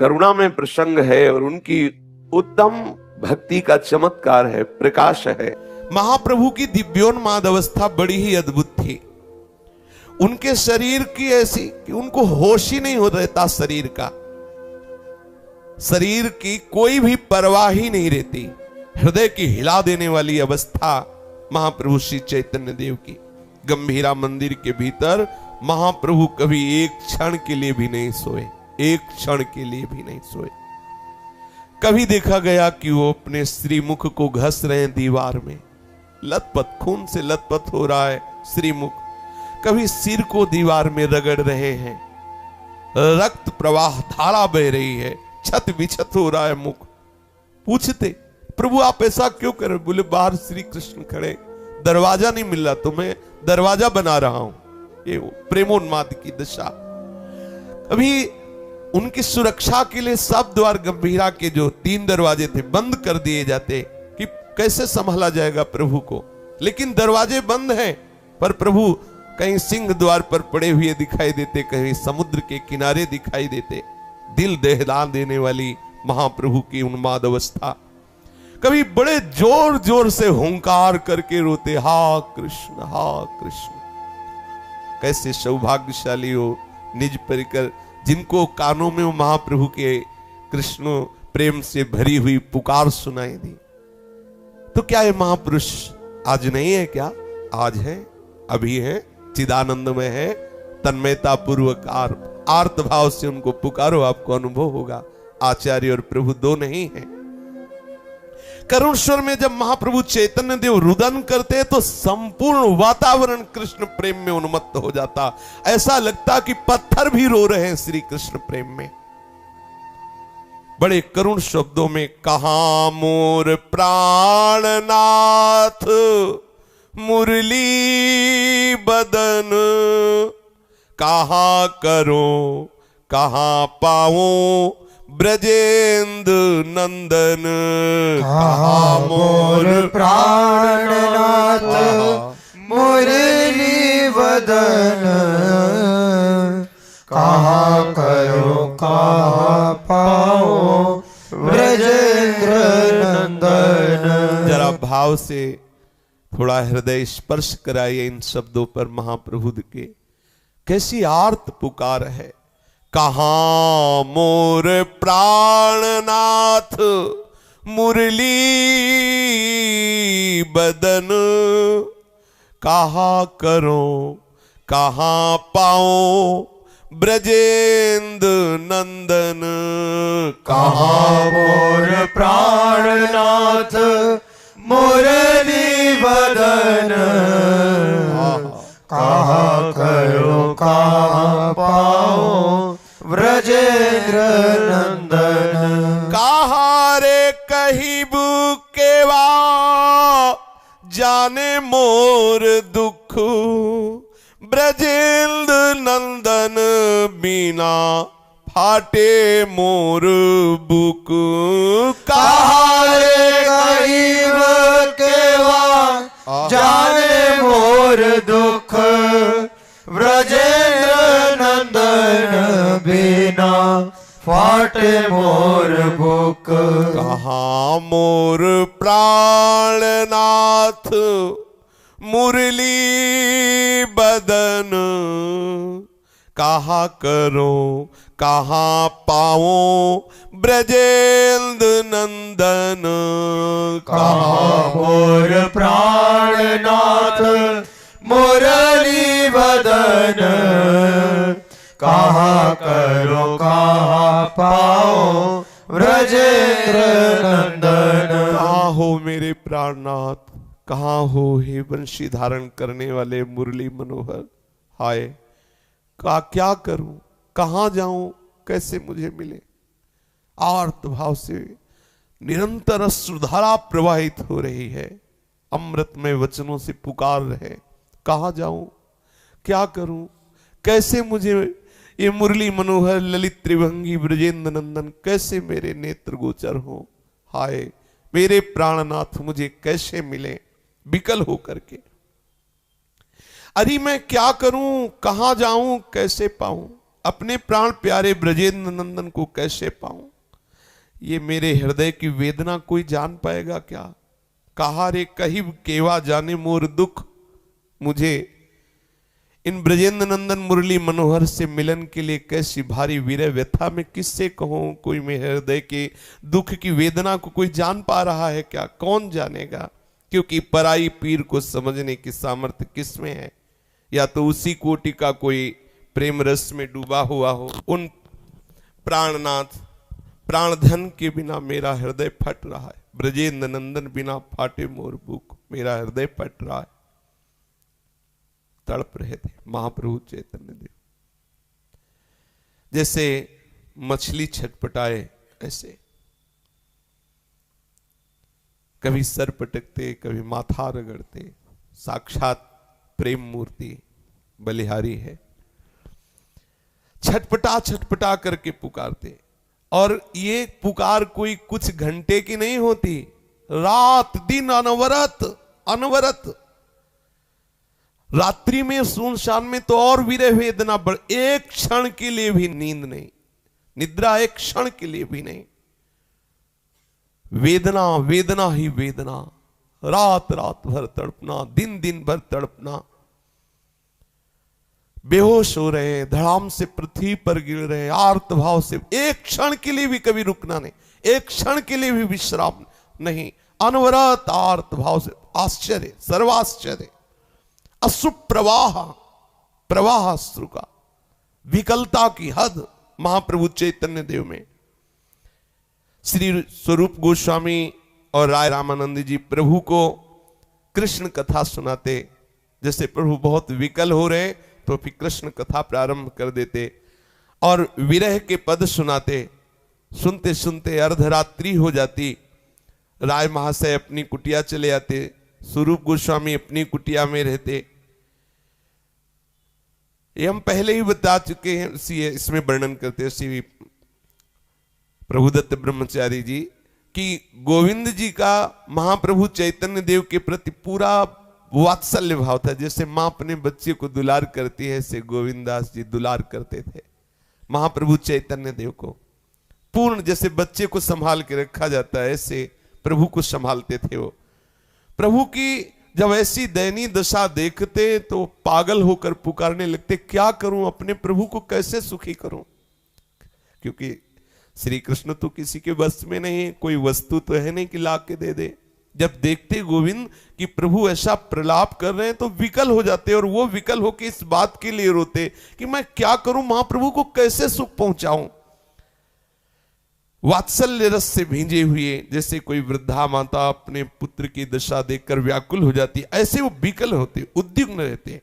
करुणा में प्रसंग है और उनकी उत्तम भक्ति का चमत्कार है, प्रकाश है। महाप्रभु की दिव्योन्माद अवस्था बड़ी ही अद्भुत थी। उनके शरीर की ऐसी कि उनको होश ही नहीं हो रहता, शरीर की कोई भी परवाह ही नहीं रहती। हृदय की हिला देने वाली अवस्था महाप्रभु श्री चैतन्य देव की। गंभीरा मंदिर के भीतर महाप्रभु कभी एक क्षण के लिए भी नहीं सोए, एक क्षण के लिए भी नहीं सोए। कभी देखा गया कि वो अपने श्रीमुख को घस रहे हैं दीवार में, लथपथ, खून से लथपथ हो रहा है श्रीमुख। कभी सिर को दीवार में रगड़ रहे हैं, रक्त प्रवाह धारा बह रही है, छत विछत हो रहा है मुख। पूछते प्रभु आप ऐसा क्यों कर रहे? बोले बाहर श्री कृष्ण खड़े, दरवाजा नहीं मिल रहा, तो मैं दरवाजा बना रहा हूं। ये प्रेमोन्माद की दशा। कभी उनकी सुरक्षा के लिए सब द्वार गंभीरा के जो 3 दरवाजे थे बंद कर दिए जाते कि कैसे संभाला जाएगा प्रभु को। लेकिन दरवाजे बंद हैं, पर प्रभु कहीं सिंह द्वार पर पड़े हुए दिखाई देते, कहीं समुद्र के किनारे दिखाई देते। दिल दहला देने वाली महाप्रभु की उन्माद अवस्था। कभी बड़े जोर जोर से हुंकार करके रोते, हा कृष्ण हा कृष्ण। कैसे सौभाग्यशाली हो निज परिकर, जिनको कानों में वो महाप्रभु के कृष्ण प्रेम से भरी हुई पुकार सुनाई दी। तो क्या ये महापुरुष आज नहीं है? क्या आज है, अभी है, चिदानंदमय है। तन्मयता पूर्वक आर्त भाव से उनको पुकारो, आपको अनुभव होगा आचार्य और प्रभु दो नहीं है। करुण स्वर में जब महाप्रभु चैतन्य देव रुदन करते तो संपूर्ण वातावरण कृष्ण प्रेम में उन्मत्त हो जाता। ऐसा लगता कि पत्थर भी रो रहे हैं श्री कृष्ण प्रेम में। बड़े करुण शब्दों में, कहां मोर प्राणनाथ मुरली बदन, कहां करो कहां पाऊं ब्रजेंद्र नंदन। कहां मोर प्राणनाथ मुरली बदन, कहां करो कहां पाओ ब्रजेंद्र नंदन। जरा भाव से थोड़ा हृदय स्पर्श कराइए इन शब्दों पर महाप्रभु के। कैसी आर्त पुकार है। कहां मोर प्राणनाथ मुरली बदन, कहां करो कहां पाओ ब्रजेंद्र नंदन। कहां मोर प्राणनाथ मुरली बदन, कहां करो कहां पाओ ब्रजेंद्र नंदन। कहां रे कहीं बुकेवा जाने मोर दुख, ब्रजेंद्र नंदन बिना फाटे मोर बुक। कहां रे कहीं बुकेवा जाने मोर दुख, ब्रजेंद्र नंदन बिना फाटे मोर बुक। कहां मोर प्राणनाथ मुरली बदन, कहां करो कहां पाओ ब्रजेंद्र नंदन। कहां मोर प्राणनाथ मुरली बदन, कहां करो कहां पाओ ब्रजेंद्र नंदन। कहां हो मेरे प्राणनाथ, कहां हो हे वंशी धारण करने वाले मुरली मनोहर। हाय का क्या करूं, कहां जाऊं, कैसे मुझे मिले। आर्त भाव से निरंतर अश्रुधारा प्रवाहित हो रही है। अमृतमय वचनों से पुकार रहे, कहां जाऊं, क्या करूं, कैसे मुझे ये मुरली मनोहर ललित त्रिभंगी ब्रजेंद्र नंदन कैसे मेरे नेत्र गोचर हो। हाय मेरे प्राणनाथ मुझे कैसे मिले विकल होकर के। अरे मैं क्या करूं, कहां जाऊं, कैसे पाऊं। अपने प्राण प्यारे ब्रजेंद्र नंदन को कैसे पाऊं? ये मेरे हृदय की वेदना कोई जान पाएगा क्या? कहा रे कहीं केवा जाने मोर दुख, मुझे इन ब्रजेंद्र नंदन मुरली मनोहर से मिलन के लिए कैसी भारी विरह व्यथा में किससे कहूं? कोई मेरे हृदय के दुख की वेदना को कोई जान पा रहा है क्या? कौन जानेगा? क्योंकि पराई पीर को समझने की सामर्थ्य किसमें है? या तो उसी कोटि का कोई प्रेम रस में डूबा हुआ हो। उन प्राणनाथ प्राणधन के बिना मेरा हृदय फट रहा है। ब्रजेंद्र नंदन बिना फाटे मोर बुक, मेरा हृदय फट रहा है। तड़प रहे थे महाप्रभु चैतन्य देव। जैसे मछली छटपटाए ऐसे, कभी सर पटकते, कभी माथा रगड़ते। साक्षात प्रेम मूर्ति बलिहारी है। छटपटा छटपटा करके पुकारते, और ये पुकार कोई कुछ घंटे की नहीं होती, रात दिन अनवरत अनवरत। रात्रि में सुनसान में तो और विरह वेदना बढ़, एक क्षण के लिए भी नींद नहीं, निद्रा एक क्षण के लिए भी नहीं। वेदना वेदना ही वेदना, रात रात भर तड़पना, दिन दिन भर तड़पना। बेहोश हो रहे हैं, धड़ाम से पृथ्वी पर गिर रहे हैं, आर्त भाव से। एक क्षण के लिए भी कभी रुकना नहीं, एक क्षण के लिए भी विश्राम नहीं, अनवरत आर्त भाव से। आश्चर्य, सर्वाश्चर्य, अश्रु प्रवाह, प्रवाह अश्रु का, विकलता की हद महाप्रभु चैतन्य देव में। श्री स्वरूप गोस्वामी और राय रामानंद जी प्रभु को कृष्ण कथा सुनाते। जैसे प्रभु बहुत विकल हो रहे तो फिर कृष्ण कथा प्रारंभ कर देते और विरह के पद सुनाते। सुनते सुनते अर्धरात्रि हो जाती, राय महाशय अपनी कुटिया चले आते, स्वरूप गोस्वामी अपनी कुटिया में रहते। ये हम पहले ही बता चुके हैं, इसमें वर्णन करते श्री प्रभुदत्त ब्रह्मचारी जी कि गोविंद जी का महाप्रभु चैतन्य देव के प्रति पूरा वात्सल्य भाव था। जैसे मां अपने बच्चे को दुलार करती है, ऐसे गोविंदास जी दुलार करते थे महाप्रभु चैतन्य देव को। पूर्ण जैसे बच्चे को संभाल के रखा जाता है, ऐसे प्रभु को संभालते थे वो। प्रभु की जब ऐसी दयनीय दशा देखते तो पागल होकर पुकारने लगते, क्या करूं, अपने प्रभु को कैसे सुखी करूं? क्योंकि श्री कृष्ण तो किसी के बस में नहीं, कोई वस्तु तो है नहीं कि ला के दे दे। जब देखते गोविंद कि प्रभु ऐसा प्रलाप कर रहे हैं तो विकल हो जाते, और वो विकल होकर इस बात के लिए रोते कि मैं क्या करूं, महाप्रभु को कैसे सुख पहुंचाऊं। वात्सल्य रस से भींजे हुए, जैसे कोई वृद्धा माता अपने पुत्र की दशा देखकर व्याकुल हो जाती, ऐसे वो विकल होते, उद्विग्न रहते।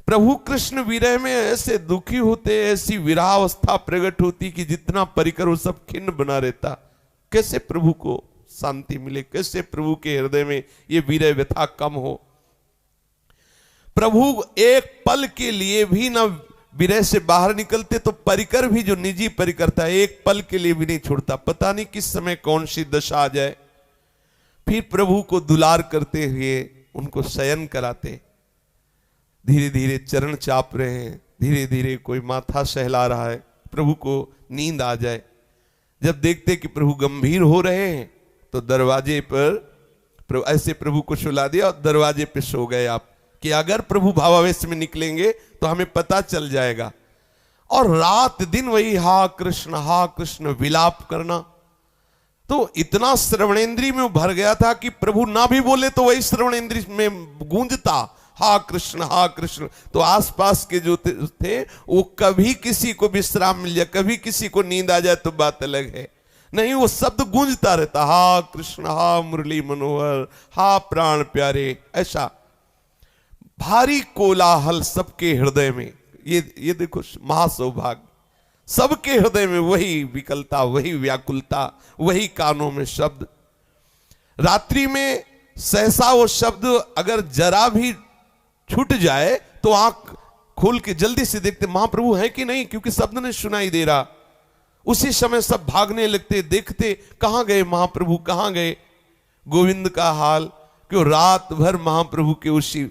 प्रभु कृष्ण विरह में ऐसे दुखी होते, ऐसी विरहावस्था प्रकट होती कि जितना परिकर वो सब खिन्न बना रहता। कैसे प्रभु को शांति मिले, कैसे प्रभु के हृदय में ये विरह व्यथा कम हो। प्रभु एक पल के लिए भी ना विरह से बाहर निकलते तो परिकर भी, जो निजी परिकर था, एक पल के लिए भी नहीं छोड़ता। पता नहीं किस समय कौन सी दशा आ जाए। फिर प्रभु को दुलार करते हुए उनको शयन कराते। धीरे धीरे चरण चाप रहे हैं, धीरे धीरे कोई माथा सहला रहा है, प्रभु को नींद आ जाए। जब देखते कि प्रभु गंभीर हो रहे हैं तो दरवाजे पर ऐसे प्रभु को सुला दिया और दरवाजे पे सो गए आप, कि अगर प्रभु भावावेश में निकलेंगे तो हमें पता चल जाएगा। और रात दिन वही हा कृष्ण विलाप करना। तो इतना श्रवणेंद्री में भर गया था कि प्रभु ना भी बोले तो वही श्रवणेंद्री में गूंजता हा कृष्ण। तो आसपास के जो थे वो कभी किसी को विश्राम मिल जाए, कभी किसी को नींद आ जाए तो बात अलग है, नहीं वो शब्द गूंजता रहता, हा कृष्ण, हा मुरली मनोहर, हा प्राण प्यारे। ऐसा भारी कोलाहल सबके हृदय में। ये देखो महासौभाग्य, सबके हृदय में वही विकलता, वही व्याकुलता, वही कानों में शब्द। रात्रि में सहसा वो शब्द अगर जरा भी छूट जाए तो आंख खोल के जल्दी से देखते महाप्रभु है कि नहीं, क्योंकि शब्द नहीं सुनाई दे रहा। उसी समय सब भागने लगते, देखते कहां गए महाप्रभु, कहां गए। गोविंद का हाल क्यों, रात भर महाप्रभु के उसी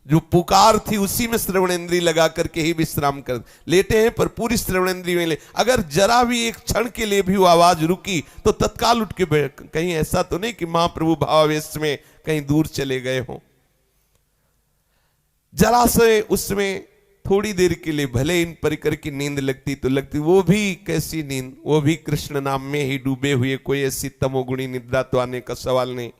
जो पुकार थी उसी में श्रवणेंद्रिय लगा करके ही विश्राम कर लेटे हैं, पर पूरी श्रवणेंद्रिय में ले। अगर जरा भी एक क्षण के लिए भी वो आवाज रुकी तो तत्काल उठ के बैठ। कहीं ऐसा तो नहीं कि महाप्रभु भावावेश में कहीं दूर चले गए हों। जरा से उसमें थोड़ी देर के लिए भले इन परिकर की नींद लगती तो लगती, वो भी कैसी नींद, वो भी कृष्ण नाम में ही डूबे हुए, कोई ऐसी तमोगुणी निद्रा तो आने का सवाल नहीं।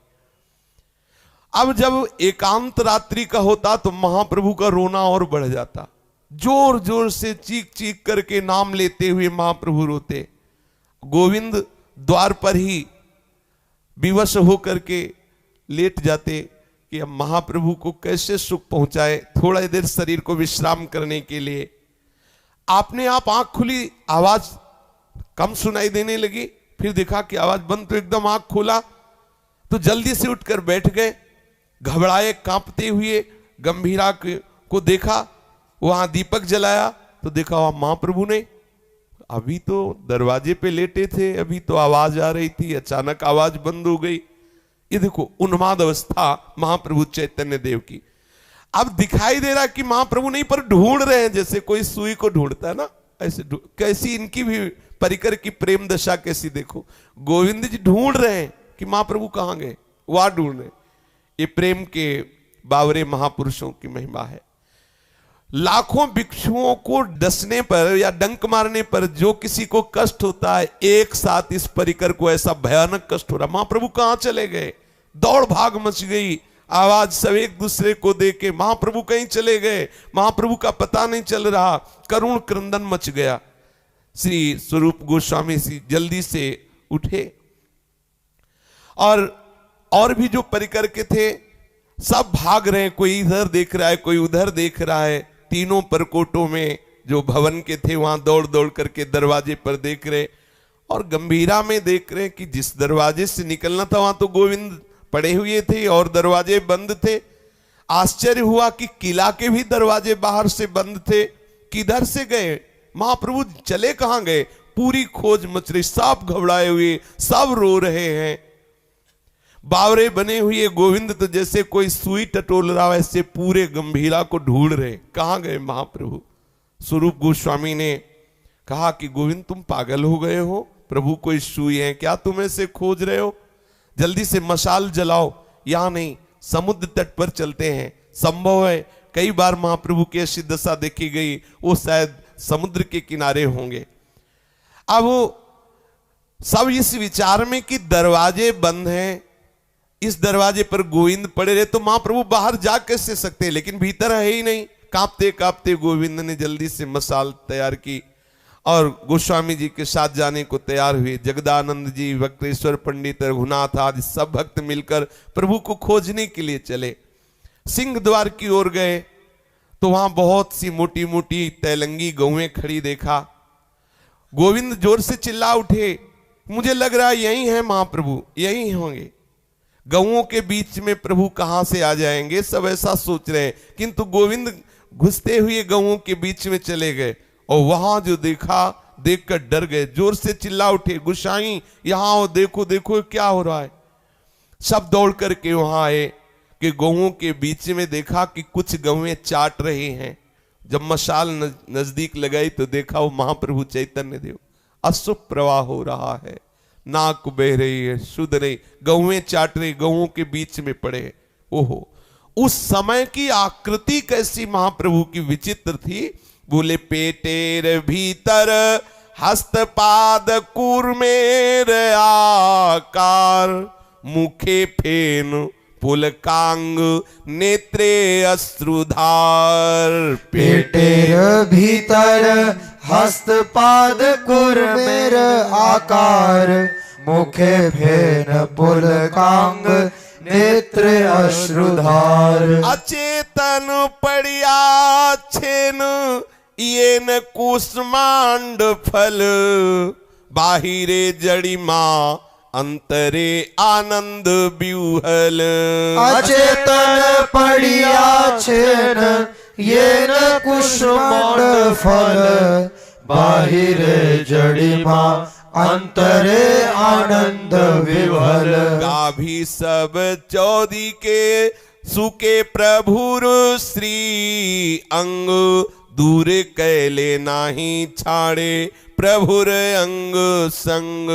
अब जब एकांत रात्रि का होता तो महाप्रभु का रोना और बढ़ जाता। जोर जोर से चीख चीख करके नाम लेते हुए महाप्रभु रोते। गोविंद द्वार पर ही विवश होकर के लेट जाते कि अब महाप्रभु को कैसे सुख पहुंचाए। थोड़ा देर शरीर को विश्राम करने के लिए आपने आप आंख खुली, आवाज कम सुनाई देने लगी, फिर देखा कि आवाज बंद, तो एकदम आंख खोला तो जल्दी से उठकर बैठ गए। घबराए कांपते हुए गंभीरा को देखा, वहां दीपक जलाया तो देखा वहां महाप्रभु ने, अभी तो दरवाजे पे लेटे थे, अभी तो आवाज आ रही थी, अचानक आवाज बंद हो गई। ये देखो उन्माद अवस्था महाप्रभु चैतन्य देव की। अब दिखाई दे रहा कि महाप्रभु नहीं, पर ढूंढ रहे हैं, जैसे कोई सुई को ढूंढता है ना, ऐसे कैसी इनकी भी परिकर की प्रेम दशा कैसी देखो। गोविंद जी ढूंढ रहे हैं कि महाप्रभु कहां गए, वहां ढूंढ रहे। ये प्रेम के बावरे महापुरुषों की महिमा है। लाखों भिक्षुओं को डसने पर या डंक मारने पर जो किसी को कष्ट होता है, एक साथ इस परिकर को ऐसा भयानक कष्ट हो रहा। महाप्रभु कहां चले गए, दौड़ भाग मच गई, आवाज सब एक दूसरे को देके महाप्रभु कहीं चले गए, महाप्रभु का पता नहीं चल रहा, करुण क्रंदन मच गया। श्री स्वरूप गोस्वामी जी जल्दी से उठे और भी जो परिकर के थे सब भाग रहे हैं, कोई इधर देख रहा है, कोई उधर देख रहा है। तीनों परकोटों में जो भवन के थे वहां दौड़ दौड़ करके दरवाजे पर देख रहे, और गंभीरा में देख रहे कि जिस दरवाजे से निकलना था वहां तो गोविंद पड़े हुए थे और दरवाजे बंद थे। आश्चर्य हुआ कि किला के भी दरवाजे बाहर से बंद थे, किधर से गए महाप्रभु, चले कहां गए। पूरी खोज मच रही, सब घबराए हुए, सब रो रहे हैं। बावरे बने हुए गोविंद तो जैसे कोई सुई टटोल रहा, वैसे पूरे गंभीरा को ढूंढ रहे, कहां गए महाप्रभु। स्वरूप गोस्वामी ने कहा कि गोविंद तुम पागल हो गए हो, प्रभु कोई सुई है क्या, तुम ऐसे खोज रहे हो, जल्दी से मशाल जलाओ। यहां नहीं, समुद्र तट पर चलते हैं। संभव है कई बार महाप्रभु की ऐसी दशा देखी गई, वो शायद समुद्र के किनारे होंगे। अब सब इस विचार में कि दरवाजे बंद हैं, इस दरवाजे पर गोविंद पड़े रहे तो महाप्रभु बाहर जा कैसे सकते, लेकिन भीतर है ही नहीं। कांपते कांपते गोविंद ने जल्दी से मशाल तैयार की और गोस्वामी जी के साथ जाने को तैयार हुए। जगदानंद जी, वक्रेश्वर पंडित, रघुनाथ आदि सब भक्त मिलकर प्रभु को खोजने के लिए चले। सिंह द्वार की ओर गए तो वहां बहुत सी मोटी मोटी तैलंगी गौएं खड़ी देखा। गोविंद जोर से चिल्ला उठे, मुझे लग रहा है यही है महाप्रभु, यही होंगे। गौओं के बीच में प्रभु कहां से आ जाएंगे, सब ऐसा सोच रहे हैं, किंतु गोविंद घुसते हुए गौओं के बीच में चले गए और वहां जो देखा देखकर डर गए, जोर से चिल्ला उठे, गोसाई यहां आओ, देखो देखो क्या हो रहा है। सब दौड़ करके वहां आए कि गौओं के बीच में देखा कि कुछ गौएं चाट रही हैं। जब मशाल नजदीक लगाई तो देखा वो महाप्रभु चैतन्य देव, अशुभ प्रवाह हो रहा है, नाक बह रही है, शुद्ध नहीं, गौएं चाट रही, गौओं के बीच में पड़े। ओहो, उस समय की आकृति कैसी महाप्रभु की विचित्र थी। बोले पेटेर भीतर हस्तपाद कूर्मेर आकार, मुखे फेन पुलकांग नेत्रे अश्रुधार। पेटेर भीतर हस्तपाद कूर्मेर आकार, मुखे फेन पुलकांग नेत्र अश्रुधार। अचेतन पड़िया छेन येन कुष्मांड फल, बाहिरे जड़िमा अंतरे आनंद व्यूहल। अचेतन पड़िया छेन येन कुष्मांड फल, बाहिरे जड़िमा अंतरे आनंद विवल। गाभी सब चौदी के सुके प्रभुर श्री अंग, दूर कैले नाही छाड़े प्रभुर अंग संग।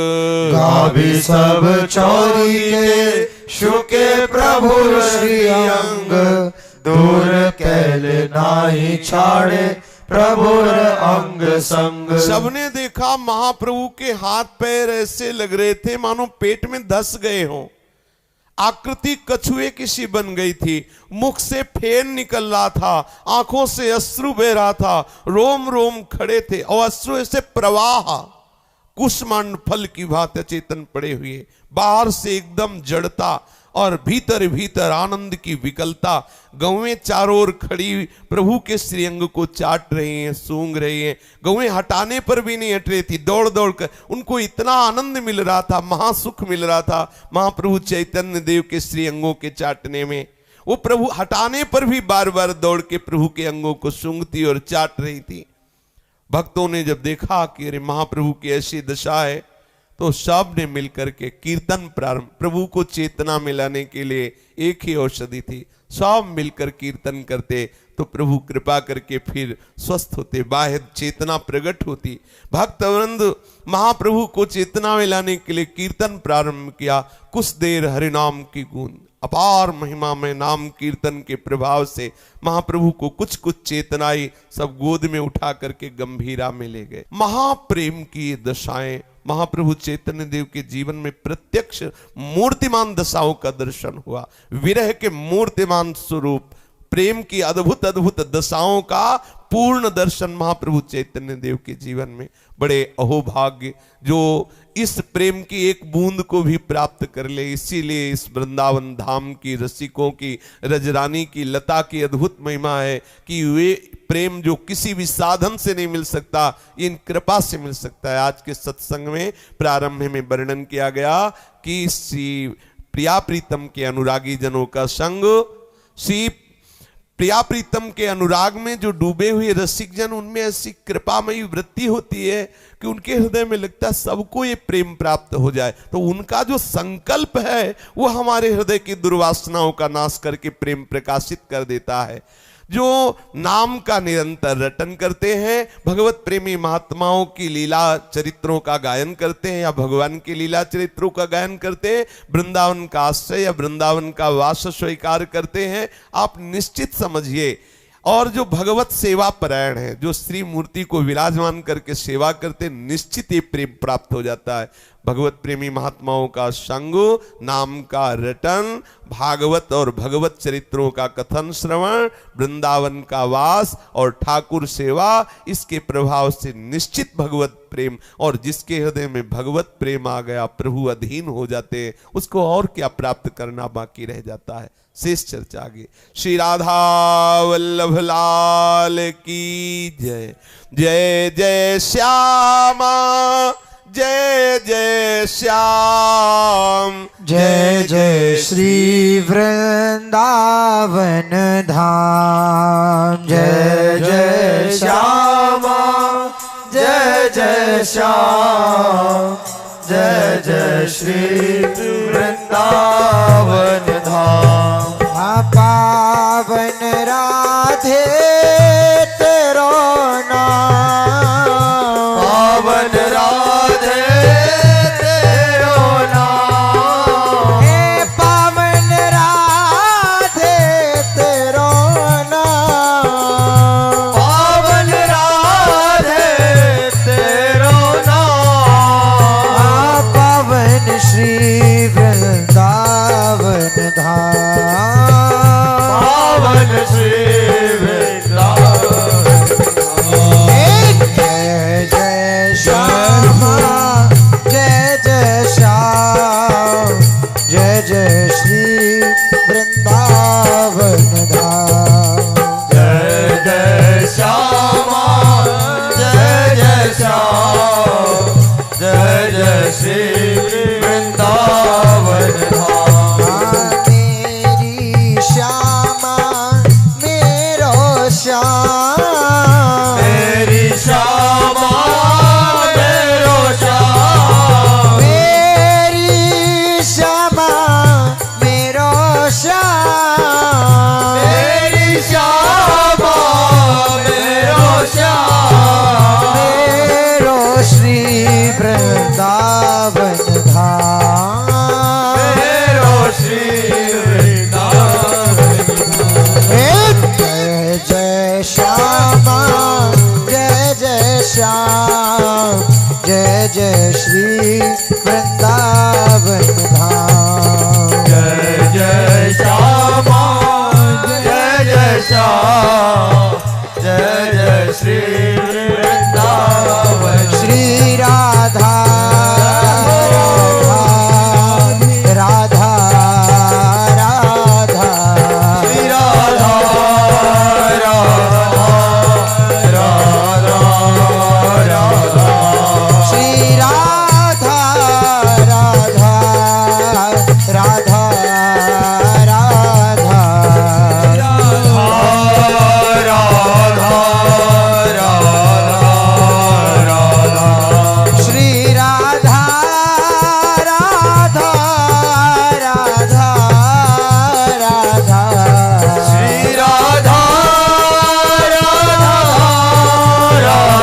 गावी सब चौरी के शुके प्रभु श्री अंग, दूर कैले नाही छाड़े प्रभुर अंग संग। सबने देखा महाप्रभु के हाथ पैर ऐसे लग रहे थे मानो पेट में धस गए हों। आकृति कछुए की सी बन गई थी, मुख से फेन निकल रहा था, आंखों से अश्रु बह रहा था, रोम रोम खड़े थे और अश्रु ऐसे प्रवाह कुष्मांड फल की भांति चेतन पड़े हुए, बाहर से एकदम जड़ता और भीतर भीतर आनंद की विकलता। गौएं चारों ओर खड़ी प्रभु के श्रीअंग को चाट रही हैं, सूंघ रही हैं। गौएं हटाने पर भी नहीं हट रही थी, दौड़ दौड़ कर उनको इतना आनंद मिल रहा था, महासुख मिल रहा था महाप्रभु चैतन्य देव के श्रीअंगों के चाटने में। वो प्रभु हटाने पर भी बार बार दौड़ के प्रभु के अंगों को सूंघती और चाट रही थी। भक्तों ने जब देखा कि अरे महाप्रभु की ऐसी दशा है, तो सब ने मिलकर के कीर्तन प्रारंभ। प्रभु को चेतना में लाने के लिए एक ही औषधि थी, सब मिलकर कीर्तन करते तो प्रभु कृपा करके फिर स्वस्थ होते, बाह्य चेतना प्रकट होती। भक्तवृंद महाप्रभु को चेतना में लाने के लिए कीर्तन प्रारंभ किया। कुछ देर हरिनाम की गूंज, अपार महिमा में नाम कीर्तन के प्रभाव से महाप्रभु को कुछ कुछ चेतनाई सब गोद में उठा करके गंभीरा में ले गए। महाप्रेम की दशाएं महाप्रभु चैतन्य देव के जीवन में प्रत्यक्ष मूर्तिमान दशाओं का दर्शन हुआ। विरह के मूर्तिमान स्वरूप, प्रेम की अद्भुत अद्भुत दशाओं का पूर्ण दर्शन महाप्रभु चैतन्य देव के जीवन में। बड़े अहोभाग्य जो इस प्रेम की एक बूंद को भी प्राप्त कर ले। इसीलिए इस वृंदावन धाम की रसिकों की, रजरानी की, लता की अद्भुत महिमा है कि वे प्रेम जो किसी भी साधन से नहीं मिल सकता, इन कृपा से मिल सकता है। आज के सत्संग में प्रारंभ में वर्णन किया गया कि श्री प्रिया प्रीतम के अनुरागी जनों का संग, श्री प्रिया प्रीतम के अनुराग में जो डूबे हुए रसिक जन, उनमें ऐसी कृपामयी वृत्ति होती है कि उनके हृदय में लगता है सबको ये प्रेम प्राप्त हो जाए। तो उनका जो संकल्प है वो हमारे हृदय की दुर्वासनाओं का नाश करके प्रेम प्रकाशित कर देता है। जो नाम का निरंतर रटन करते हैं, भगवत प्रेमी महात्माओं की लीला चरित्रों का गायन करते हैं या भगवान की लीला चरित्रों का गायन करते हैं, वृंदावन का आश्रय या वृंदावन का वास स्वीकार करते हैं, आप निश्चित समझिए। और जो भगवत सेवा परायण है, जो श्री मूर्ति को विराजमान करके सेवा करते, निश्चित ये प्रेम प्राप्त हो जाता है। भगवत प्रेमी महात्माओं का संग, नाम का रटन, भागवत और भगवत चरित्रों का कथन श्रवण, वृंदावन का वास और ठाकुर सेवा, इसके प्रभाव से निश्चित भगवत प्रेम। और जिसके हृदय में भगवत प्रेम आ गया, प्रभु अधीन हो जाते हैं, उसको और क्या प्राप्त करना बाकी रह जाता है। शेष चर्चा आगे। श्री राधा वल्लभ लाल की जय। जय जय श्यामा, जय जय श्याम, जय जय श्री वृंदावन धाम। जय जय श्यामा, जय जय श्याम, जय जय श्री वृंदावन धाम। पावन राधे तेरो नाम, पावन राधे तेरो नाम, हे पावन राधे तेरो नाम, पावन राधे तेरो नाम। पावन श्री वृंदावन धाम, श्यामा मेरो श्याम, श्री वृंदावन धाम। जय जय श्यामा जय जय श्याम जय जय श्री वृंदावन। श्री राधा राधा राधा श्री राधा राधा राधा श्री राधा राधा राधा राधा श्री राधा राधा राधा राधा श्री राधा राधा राधा श्री राधा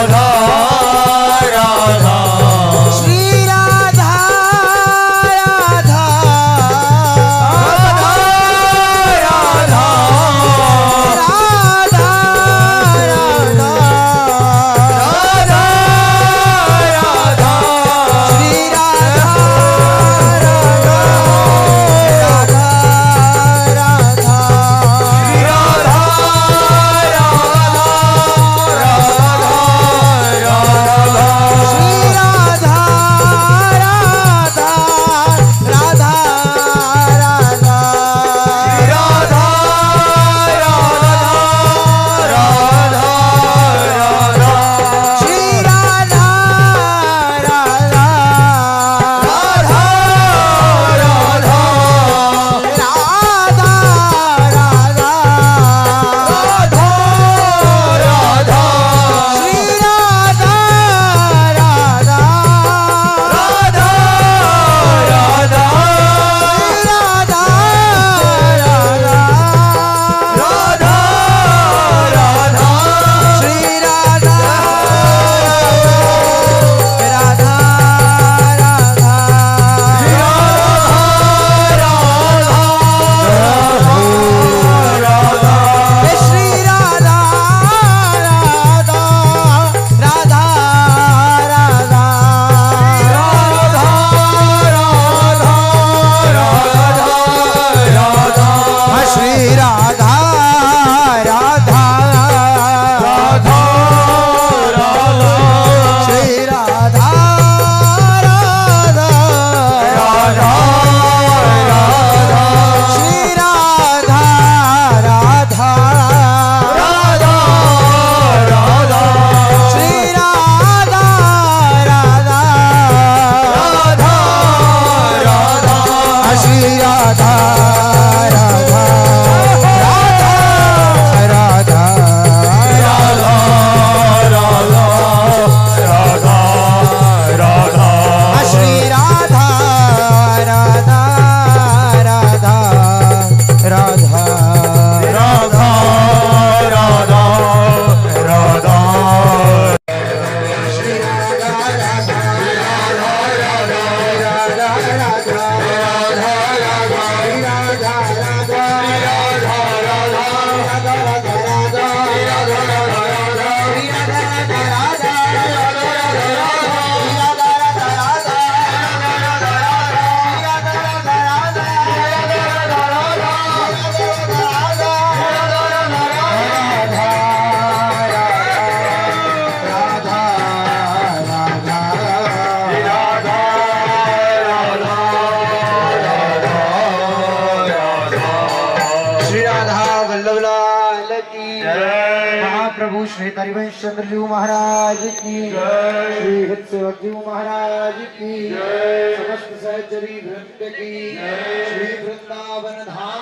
राधा महाप्रभु श्री हरिवंश चंद्र जी महाराज की श्री हित सेवक जी महाराज की समस्त सहचरी वृंद की श्री वृंदावन धाम